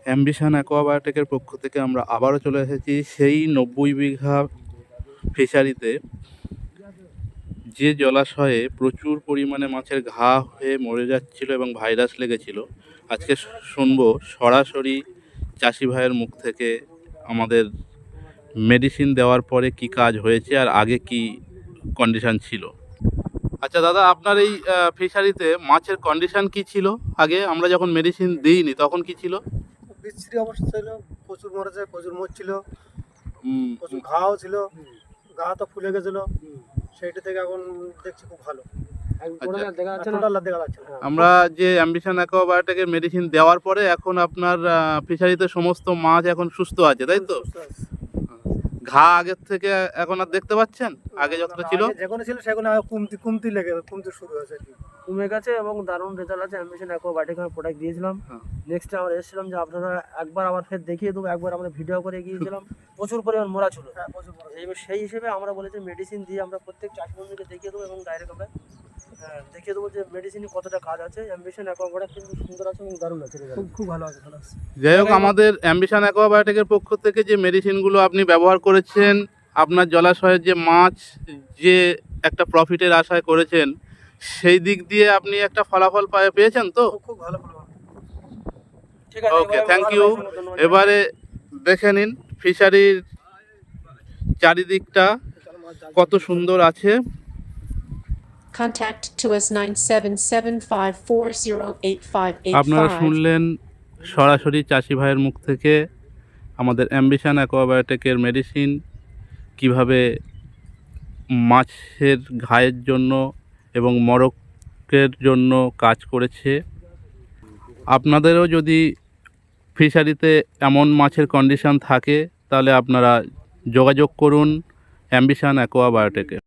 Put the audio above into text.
Ambition অ্যাকোয়াবায়োটেকের পক্ষ থেকে আমরা আবারও চলে এসেছি সেই 90 বিঘা ফিশারিতে, যে জলাশয়ে প্রচুর পরিমাণে মাছের ঘা হয়ে মরে যাচ্ছিল এবং ভাইরাস লেগেছিল। আজকে শুনবো সরাসরি চাষি ভাইয়ের মুখ থেকে আমাদের মেডিসিন দেওয়ার পরে কি কাজ হয়েছে আর আগে কি কন্ডিশন ছিল। আচ্ছা দাদা, আপনার এই ফিশারিতে মাছের কন্ডিশন কি ছিল আগে? আমরা যখন মেডিসিন দিইনি তখন কি ছিল? বিশ্রী অবস্থা ছিল, প্রচুর মরেছে, প্রচুর মরছিল, প্রচুর ঘাও ছিল, গা তো ফুলে গেছিল। সেইটা থেকে এখন দেখছি খুব ভালো। আমরা যে অ্যাম্বিশন অ্যাকোয়াবায়োটেকের মেডিসিন দেওয়ার পরে এখন আপনার ফিশারিতে সমস্ত মাছ এখন সুস্থ আছে, তাই তো? ঘা আগের থেকে এখন আর দেখতে পাচ্ছেন? আগে যতটা ছিল যেখানে ছিল সেখানে কমতে শুরু হয়েছে, কমে গেছে এবং দারুণ রেজাল্ট আছে। অ্যাম্বিশন অ্যাকোয়াবায়োটিক আমি প্রোডাক্ট দিয়েছিলাম। নেক্সট আমরা এসেছিলাম যে আপনারা একবার আবার ফের দেখিয়ে দেবো, একবার আমরা ভিডিও করে গিয়েছিলাম, প্রচুর পরিমাণ মোরা ছিল। সেই হিসেবে আমরা বলেছি মেডিসিন দিয়ে আমরা প্রত্যেক চাষি বন্ধুকে দেখিয়ে দেবো এবং ডাইরেক্ট আমরা দেখিয়ে দেবো যে মেডিসিনে কতটা কাজ আছে। অ্যাম্বিশন অ্যাকোয়াবায়োটিক কিন্তু সুন্দর আছে এবং দারুণ আছে, খুব ভালো আছে। যাই হোক, আমাদের অ্যাম্বিশন অ্যাকোয়াবায়োটিকের পক্ষ থেকে যে মেডিসিনগুলো আপনি ব্যবহার করেছেন, আপনার জলাশয়ের যে মাছ যে একটা প্রফিটের আশায় করেছেন, সেই দিক দিয়ে আপনি একটা ফলাফল পেয়েছেন তো? খুব ভালো ফলাফল। ঠিক আছে, ওকে, থ্যাংক ইউ। এবারে দেখে নিন ফিশারির চারিদিকটা কত সুন্দর আছে। Contact to us 97754085885. আপনারা শুনলেন সরাসরি চাষি ভাইয়ের মুখ থেকে আমাদের অ্যাম্বিশন অ্যাকোয়াবায়োটিকের মেডিসিন কিভাবে মাছের ঘায়ের জন্য এবং মরকের জন্য কাজ করেছে। আপনাদেরও যদি ফিশারিতে এমন মাছের কন্ডিশন থাকে তাহলে আপনারা যোগাযোগ করুন অ্যাম্বিশন অ্যাকোয়াবায়োটিকে।